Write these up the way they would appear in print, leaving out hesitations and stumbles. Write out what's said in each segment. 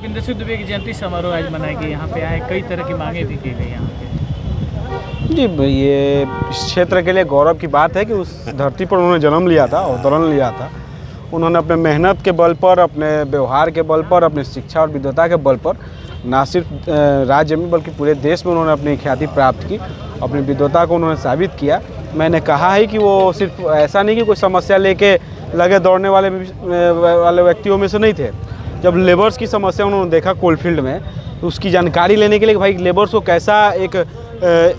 बिंदेश्वरी दुबे की जयंती समारोह आज मनाया गया, यहाँ पे आए, कई तरह की मांगे भी की गई यहाँ पे। जी, ये इस क्षेत्र के लिए गौरव की बात है कि उस धरती पर उन्होंने जन्म लिया था, अवतरण लिया था। उन्होंने अपने मेहनत के बल पर, अपने व्यवहार के बल पर, अपनी शिक्षा और विद्वता के बल पर ना सिर्फ राज्य में बल्कि पूरे देश में उन्होंने अपनी ख्याति प्राप्त की। अपनी विद्वता को उन्होंने साबित किया। मैंने कहा है कि वो सिर्फ ऐसा नहीं कि कोई समस्या लेके लगे दौड़ने वाले व्यक्तियों में से नहीं थे। जब लेबर्स की समस्या उन्होंने देखा कोलफील्ड में, तो उसकी जानकारी लेने के लिए भाई लेबर्स को कैसा एक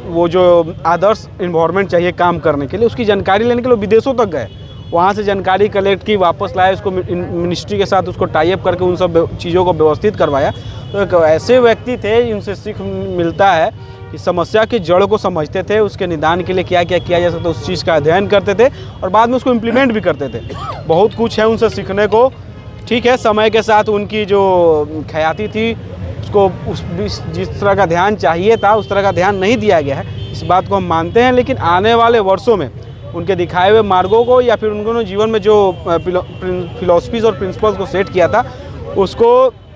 वो जो आदर्श इन्वायरमेंट चाहिए काम करने के लिए, उसकी जानकारी लेने के लिए विदेशों तक गए। वहाँ से जानकारी कलेक्ट की, वापस लाए, उसको मिनिस्ट्री के साथ उसको टाई अप करके उन सब चीज़ों को व्यवस्थित करवाया। तो एक ऐसे व्यक्ति थे जिनसे सीख मिलता है कि समस्या की जड़ को समझते थे, उसके निदान के लिए क्या क्या किया जा सकता है उस चीज़ का अध्ययन करते थे और बाद में उसको इम्प्लीमेंट भी करते थे। बहुत कुछ है उनसे सीखने को। ठीक है, समय के साथ उनकी जो ख्याति थी उसको जिस तरह का ध्यान चाहिए था उस तरह का ध्यान नहीं दिया गया है, इस बात को हम मानते हैं। लेकिन आने वाले वर्षों में उनके दिखाए हुए मार्गों को या फिर उन्होंने जीवन में जो फिलॉसफीज और प्रिंसिपल्स को सेट किया था उसको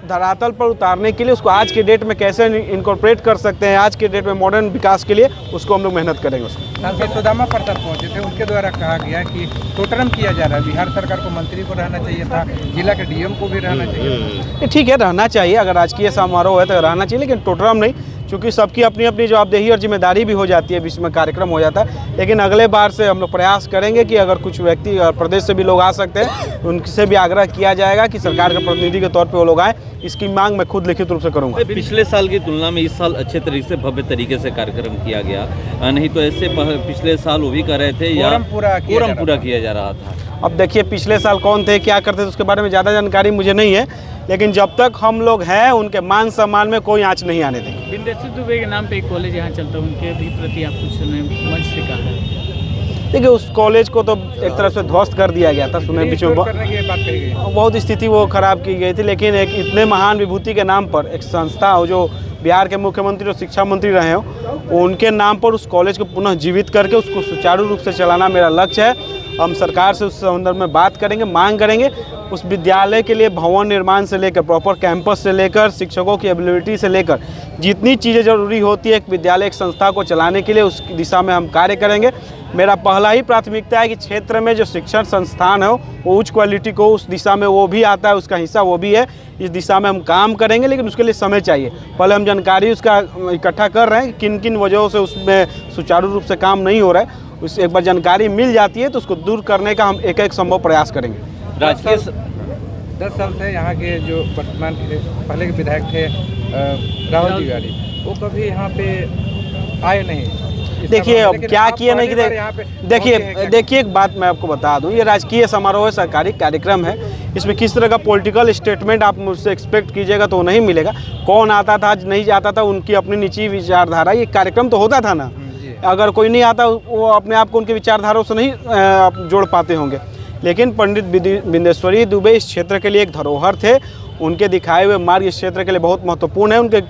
धरातल पर उतारने के लिए, उसको आज के डेट में कैसे इनकॉर्पोरेट कर सकते हैं, आज के डेट में मॉडर्न विकास के लिए, उसको हम लोग मेहनत करेंगे। उसको सांसद सुदामा प्रसाद पहुंचे थे, उनके द्वारा कहा गया कि टोटरम किया जा रहा है। बिहार सरकार को मंत्री को रहना चाहिए था, जिला के डीएम को भी रहना चाहिए। ठीक है, रहना चाहिए। अगर राजकीय समारोह है तो रहना चाहिए, लेकिन टोटरम नहीं, क्योंकि सबकी अपनी अपनी जवाबदेही और जिम्मेदारी भी हो जाती है, बीच में कार्यक्रम हो जाता है। लेकिन अगले बार से हम लोग प्रयास करेंगे कि अगर कुछ व्यक्ति प्रदेश से भी लोग आ सकते हैं, उनसे भी आग्रह किया जाएगा कि सरकार के प्रतिनिधि के तौर पे वो लोग आए। इसकी मांग मैं खुद लिखित रूप से करूंगा। पिछले साल की तुलना में इस साल अच्छे तरीके से, भव्य तरीके से कार्यक्रम किया गया, नहीं तो ऐसे पिछले साल वो भी कर रहे थे या कोरम पूरा किया जा रहा था। अब देखिए, पिछले साल कौन थे, क्या करते थे, उसके बारे में ज़्यादा जानकारी मुझे नहीं है, लेकिन जब तक हम लोग हैं उनके मान सम्मान में कोई आँच नहीं आने देंगे। बिंदेश्वरी दुबे के नाम पे एक कॉलेज यहाँ चलता है, उनके भी प्रति आप कुछ मंच से कहा है? देखिए, उस कॉलेज को तो एक तरह से ध्वस्त कर दिया गया था, सुने बीच में बहुत स्थिति वो खराब की गई थी। लेकिन एक इतने महान विभूति के नाम पर एक संस्था हो जो बिहार के मुख्यमंत्री और शिक्षा मंत्री रहे हो, उनके नाम पर उस कॉलेज को पुनः जीवित करके उसको सुचारू रूप से चलाना मेरा लक्ष्य है। हम सरकार से उस संदर्भ में बात करेंगे, मांग करेंगे। उस विद्यालय के लिए भवन निर्माण से लेकर, प्रॉपर कैंपस से लेकर, शिक्षकों की एबिलिटी से लेकर, जितनी चीज़ें ज़रूरी होती है एक विद्यालय, एक संस्था को चलाने के लिए, उस दिशा में हम कार्य करेंगे। मेरा पहला ही प्राथमिकता है कि क्षेत्र में जो शिक्षण संस्थान है वो उच्च क्वालिटी को, उस दिशा में वो भी आता है, उसका हिस्सा वो भी है। इस दिशा में हम काम करेंगे, लेकिन उसके लिए समय चाहिए। पहले हम जानकारी उसका इकट्ठा कर रहे हैं, किन किन वजहों से उसमें सुचारू रूप से काम नहीं हो रहा है। उस एक बार जानकारी मिल जाती है तो उसको दूर करने का हम एक एक संभव प्रयास करेंगे। राजकीय 10 साल से यहाँ के जो वर्तमान पहले के विधायक थे राहुल तिवारी, वो कभी यहाँ पे आए नहीं। देखिए, अब क्या किए नहीं कि देखिए एक बात मैं आपको बता दूं, ये राजकीय समारोह है, सरकारी कार्यक्रम है। इसमें किस तरह का पॉलिटिकल स्टेटमेंट आप मुझसे एक्सपेक्ट कीजिएगा तो नहीं मिलेगा। कौन आता था, आज नहीं जाता था, उनकी अपनी निजी विचारधारा, ये कार्यक्रम तो होता था ना। अगर कोई नहीं आता वो अपने आप को उनकी विचारधाराओं से नहीं जोड़ पाते होंगे। लेकिन पंडित बिंदेश्वरी दुबे इस क्षेत्र के लिए एक धरोहर थे। उनके दिखाए हुए मार्ग इस क्षेत्र के लिए बहुत महत्वपूर्ण है। उनके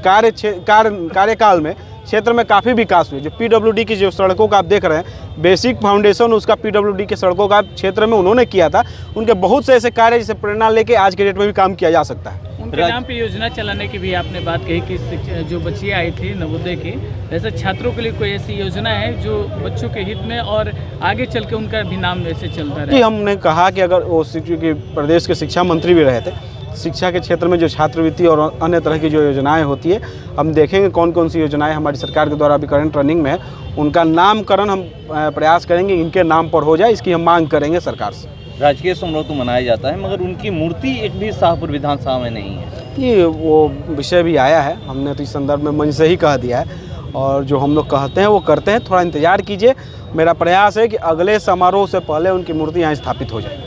कार्यकाल में क्षेत्र में काफ़ी विकास हुए। जो पीडब्ल्यूडी की जो सड़कों का आप देख रहे हैं, बेसिक फाउंडेशन उसका पीडब्ल्यूडी के सड़कों का क्षेत्र में उन्होंने किया था। उनके बहुत से ऐसे कार्य जिसे प्रेरणा लेके आज के डेट में भी काम किया जा सकता है। उनके नाम पे योजना चलाने की भी आपने बात कही कि जो बच्चियाँ आई थी नवोदय की, ऐसे छात्रों के लिए कोई ऐसी योजना है जो बच्चों के हित में और आगे चल के उनका भी नाम ऐसे चलता रहे? हमने कहा कि अगर वो क्योंकि प्रदेश के शिक्षा मंत्री भी रहे थे, शिक्षा के क्षेत्र में जो छात्रवृत्ति और अन्य तरह की जो योजनाएं होती है, हम देखेंगे कौन कौन सी योजनाएं हमारी सरकार के द्वारा अभी करंट रनिंग में है, उनका नामकरण हम प्रयास करेंगे इनके नाम पर हो जाए, इसकी हम मांग करेंगे सरकार से। राजकीय समारोह तो मनाया जाता है, मगर उनकी मूर्ति एक भी शाहपुर विधानसभा में नहीं है। ये वो विषय भी आया है, हमने तो इस संदर्भ में मंच से ही कह दिया है, और जो हम लोग कहते हैं वो करते हैं। थोड़ा इंतजार कीजिए। मेरा प्रयास है कि अगले समारोह से पहले उनकी मूर्ति यहाँ स्थापित हो जाए।